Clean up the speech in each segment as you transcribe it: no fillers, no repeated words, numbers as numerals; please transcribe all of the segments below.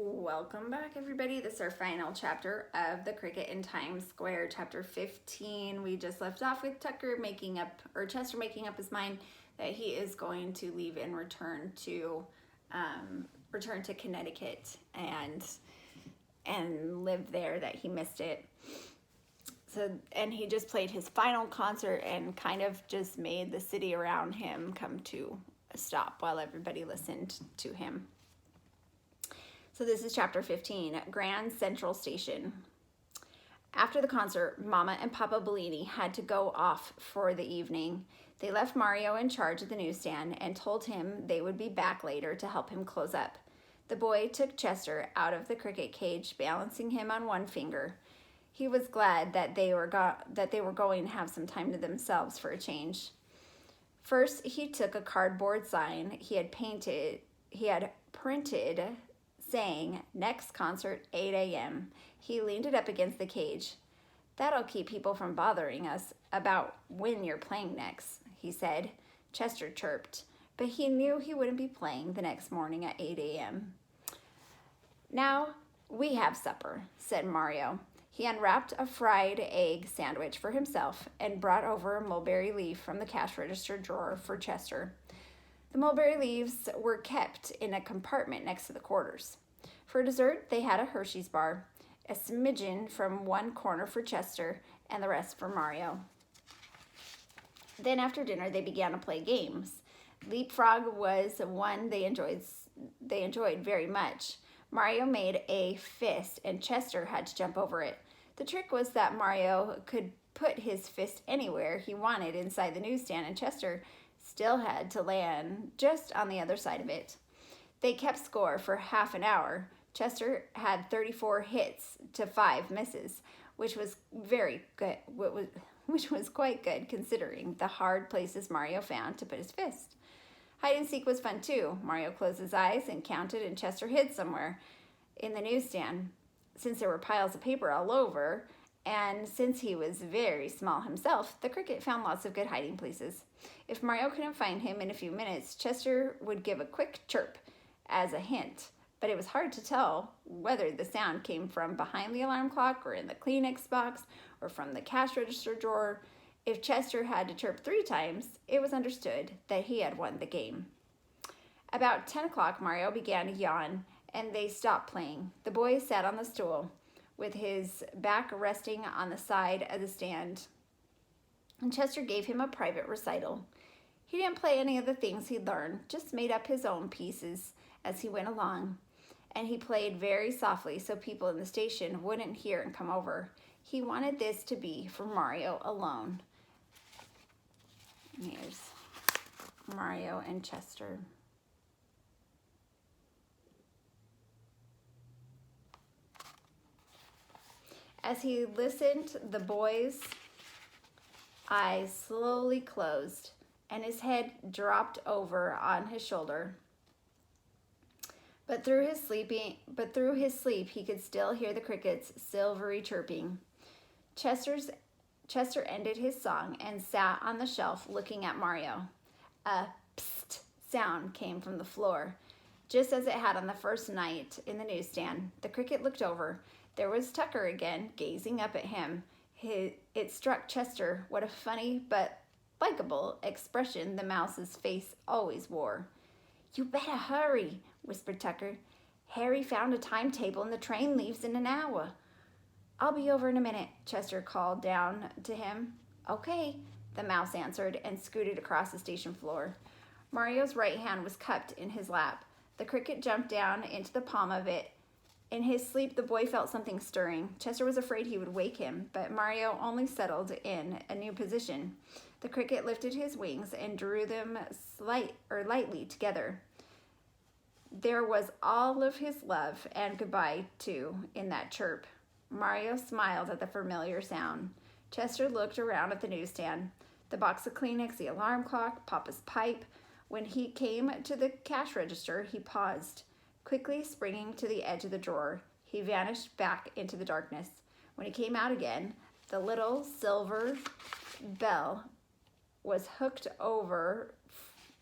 Welcome back, everybody. This is our final chapter of The Cricket in Times Square, chapter 15. We just left off with Chester making up his mind that he is going to leave and return to Connecticut and live there, that he missed it. So, and he just played his final concert and kind of just made the city around him come to a stop while everybody listened to him. So this is chapter 15, Grand Central Station. After the concert, Mama and Papa Bellini had to go off for the evening. They left Mario in charge of the newsstand and told him they would be back later to help him close up. The boy took Chester out of the cricket cage, balancing him on one finger. He was glad that they were going to have some time to themselves for a change. First, he took a cardboard sign he had printed saying, "Next concert, 8 a.m. He leaned it up against the cage. "That'll keep people from bothering us about when you're playing next," he said. Chester chirped, but he knew he wouldn't be playing the next morning at 8 a.m. "Now we have supper," said Mario. He unwrapped a fried egg sandwich for himself and brought over a mulberry leaf from the cash register drawer for Chester. The mulberry leaves were kept in a compartment next to the quarters. For dessert, they had a Hershey's bar, a smidgen from one corner for Chester and the rest for Mario. Then after dinner, they began to play games. Leapfrog was one they enjoyed very much. Mario made a fist and Chester had to jump over it. The trick was that Mario could put his fist anywhere he wanted inside the newsstand, and Chester still had to land just on the other side of it. They kept score for half an hour. Chester had 34 hits to 5 misses, which was very good. Which was quite good considering the hard places Mario found to put his fist. Hide and seek was fun too. Mario closed his eyes and counted, and Chester hid somewhere in the newsstand. Since there were piles of paper all over, and since he was very small himself, the cricket found lots of good hiding places. If Mario couldn't find him in a few minutes, Chester would give a quick chirp as a hint, but it was hard to tell whether the sound came from behind the alarm clock or in the Kleenex box or from the cash register drawer. If Chester had to chirp 3 times, it was understood that he had won the game. About 10 o'clock, Mario began to yawn, and they stopped playing. The boy sat on the stool, with his back resting on the side of the stand, and Chester gave him a private recital. He didn't play any of the things he'd learned, just made up his own pieces as he went along, and he played very softly so people in the station wouldn't hear and come over. He wanted this to be for Mario alone. Here's Mario and Chester. As he listened, the boy's eyes slowly closed and his head dropped over on his shoulder. But through his sleep, he could still hear the cricket's silvery chirping. Chester ended his song and sat on the shelf looking at Mario. A psst sound came from the floor, just as it had on the first night in the newsstand. The cricket looked over. There was Tucker again, gazing up at him. It struck Chester what a funny but likable expression the mouse's face always wore. "You better hurry," whispered Tucker. "Harry found a timetable and the train leaves in an hour." "I'll be over in a minute," Chester called down to him. "Okay," the mouse answered and scooted across the station floor. Mario's right hand was cupped in his lap. The cricket jumped down into the palm of it. In his sleep, the boy felt something stirring. Chester was afraid he would wake him, but Mario only settled in a new position. The cricket lifted his wings and drew them lightly together. There was all of his love and goodbye, too, in that chirp. Mario smiled at the familiar sound. Chester looked around at the newsstand, the box of Kleenex, the alarm clock, Papa's pipe. When he came to the cash register, he paused. Quickly springing to the edge of the drawer, he vanished back into the darkness. When he came out again, the little silver bell was hooked over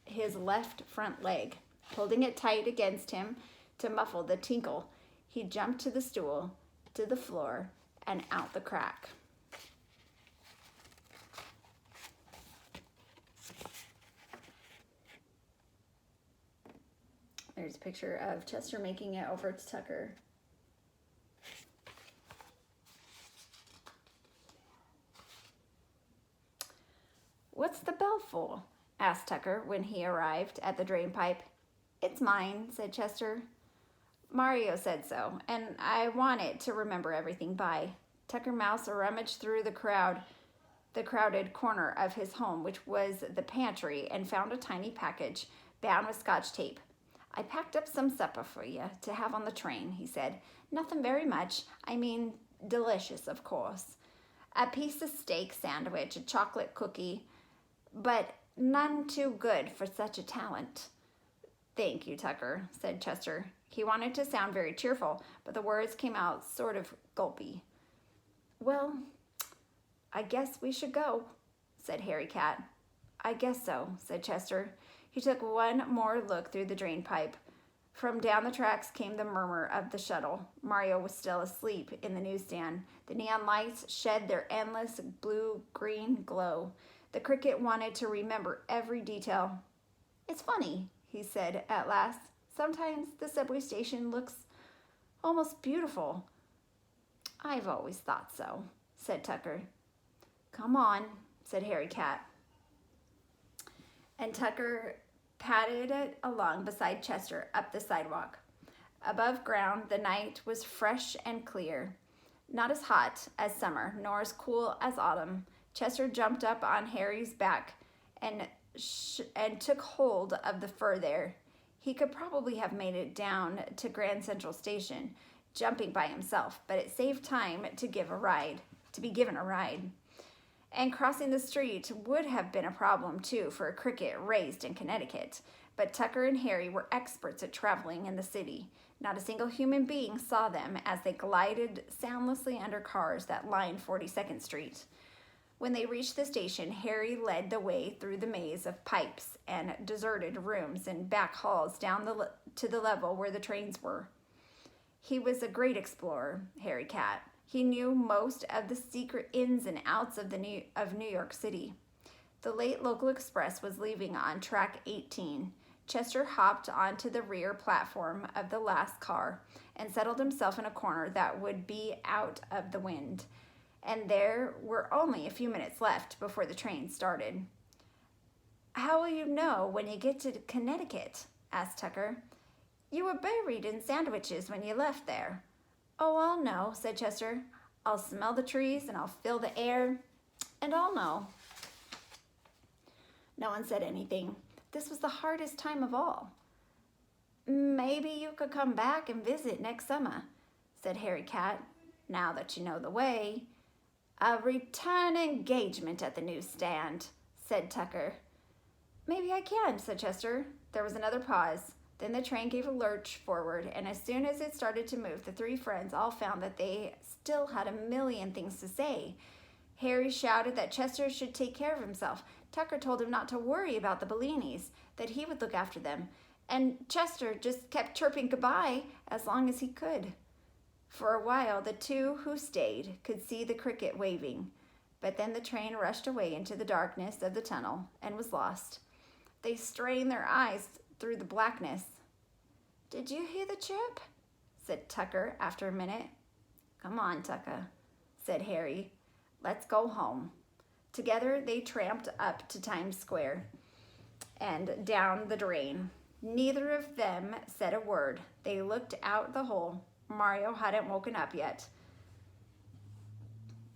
his left front leg. Holding it tight against him to muffle the tinkle, He jumped to the stool, to the floor, and out the crack. There's a picture of Chester making it over to Tucker. "What's the bell for?" asked Tucker when he arrived at the drain pipe. "It's mine," said Chester. "Mario said so, and I want it to remember everything by." Tucker Mouse rummaged through the crowded corner of his home, which was the pantry, and found a tiny package bound with Scotch tape. "I packed up some supper for you to have on the train," he said. "Nothing very much. I mean, delicious, of course. A piece of steak sandwich, a chocolate cookie, but none too good for such a talent." "Thank you, Tucker," said Chester. He wanted to sound very cheerful, but the words came out sort of gulpy. "Well, I guess we should go," said Harry Cat. "I guess so," said Chester. He took one more look through the drain pipe. From down the tracks came the murmur of the shuttle. Mario was still asleep in the newsstand. The neon lights shed their endless blue-green glow. The cricket wanted to remember every detail. "It's funny," he said at last. "Sometimes the subway station looks almost beautiful." "I've always thought so," said Tucker. "Come on," said Harry Cat. And Tucker padded it along beside Chester up the sidewalk. Above ground, the night was fresh and clear, not as hot as summer, nor as cool as autumn. Chester jumped up on Harry's back and took hold of the fur there. He could probably have made it down to Grand Central Station, jumping by himself, but it saved time to be given a ride. And crossing the street would have been a problem, too, for a cricket raised in Connecticut. But Tucker and Harry were experts at traveling in the city. Not a single human being saw them as they glided soundlessly under cars that lined 42nd Street. When they reached the station, Harry led the way through the maze of pipes and deserted rooms and back halls down to the level where the trains were. He was a great explorer, Harry Cat. He knew most of the secret ins and outs of New York City. The late local express was leaving on track 18. Chester hopped onto the rear platform of the last car and settled himself in a corner that would be out of the wind. And there were only a few minutes left before the train started. "How will you know when you get to Connecticut?" asked Tucker. "You were buried in sandwiches when you left there." "Oh, I'll know," said Chester. "I'll smell the trees and I'll feel the air, and I'll know." No one said anything. This was the hardest time of all. "Maybe you could come back and visit next summer," said Harry Cat, "now that you know the way." "A return engagement at the newsstand," said Tucker. "Maybe I can," said Chester. There was another pause. Then the train gave a lurch forward, and as soon as it started to move, the three friends all found that they still had a million things to say. Harry shouted that Chester should take care of himself. Tucker told him not to worry about the Bellinis, that he would look after them. And Chester just kept chirping goodbye as long as he could. For a while, the two who stayed could see the cricket waving, but then the train rushed away into the darkness of the tunnel and was lost. They strained their eyes through the blackness. "Did you hear the chirp?" said Tucker after a minute. "Come on, Tucker," said Harry. "Let's go home." Together they tramped up to Times Square and down the drain. Neither of them said a word. They looked out the hole. Mario hadn't woken up yet.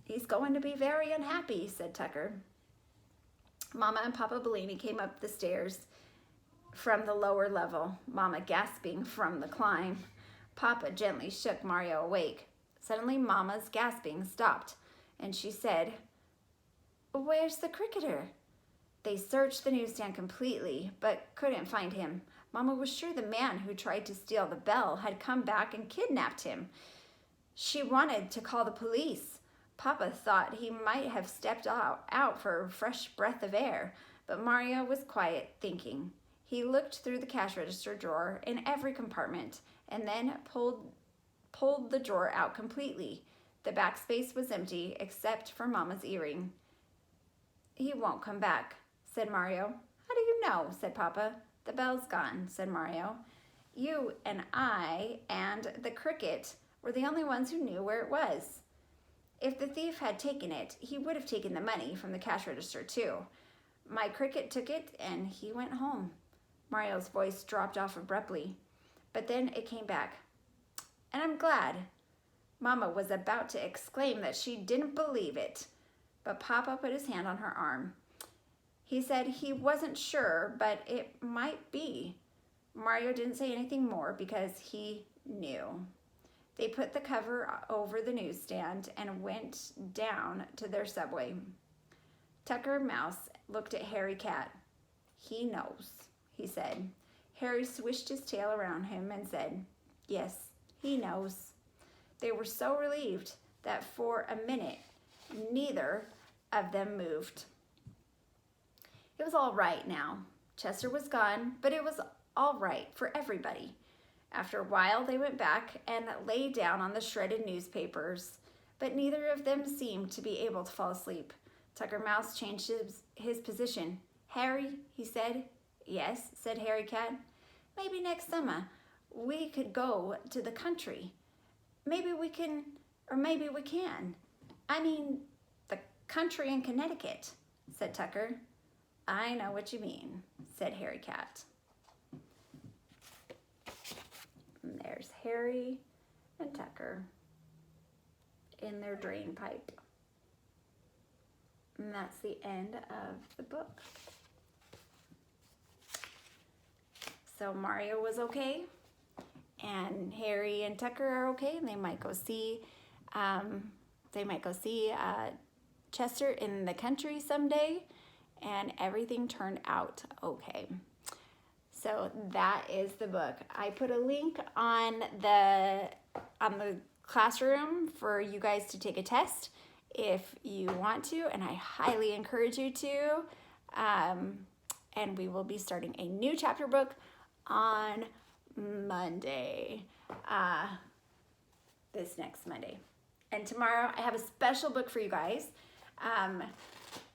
"He's going to be very unhappy," said Tucker. Mama and Papa Bellini came up the stairs from the lower level, Mama gasping from the climb. Papa gently shook Mario awake. Suddenly Mama's gasping stopped, and she said, "Where's the cricketer?" They searched the newsstand completely, but couldn't find him. Mama was sure the man who tried to steal the bell had come back and kidnapped him. She wanted to call the police. Papa thought he might have stepped out for a fresh breath of air, but Mario was quiet, thinking. He looked through the cash register drawer in every compartment and then pulled pulled the drawer out completely. The back space was empty except for Mama's earring. "He won't come back," said Mario. "How do you know?" said Papa. "The bell's gone," said Mario. "You and I and the cricket were the only ones who knew where it was. If the thief had taken it, he would have taken the money from the cash register too. My cricket took it and he went home." Mario's voice dropped off abruptly, but then it came back. "And I'm glad." Mama was about to exclaim that she didn't believe it, but Papa put his hand on her arm. He said he wasn't sure, but it might be. Mario didn't say anything more because he knew. They put the cover over the newsstand and went down to their subway. Tucker Mouse looked at Harry Cat. "He knows," he said. Harry swished his tail around him and said, "Yes, he knows." They were so relieved that for a minute, neither of them moved. It was all right now. Chester was gone, but it was all right for everybody. After a while, they went back and lay down on the shredded newspapers, but neither of them seemed to be able to fall asleep. Tucker Mouse changed his position. "Harry," he said. "Yes," said Harry Cat. "Maybe next summer we could go to the country. Maybe we can. I mean, the country in Connecticut," said Tucker. "I know what you mean," said Harry Cat. And there's Harry and Tucker in their drain pipe. And that's the end of the book. So Mario was okay, and Harry and Tucker are okay, and they might go see Chester in the country someday, and everything turned out okay. So that is the book. I put a link on the classroom for you guys to take a test if you want to, and I highly encourage you to. And we will be starting a new chapter book on Monday, this next Monday. And tomorrow I have a special book for you guys.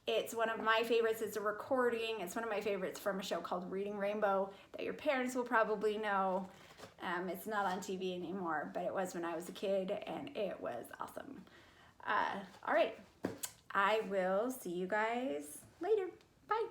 It's one of my favorites. It's a recording. It's one of my favorites from a show called Reading Rainbow that your parents will probably know. It's not on TV anymore, but it was when I was a kid, and it was awesome. All right. I will see you guys later. Bye.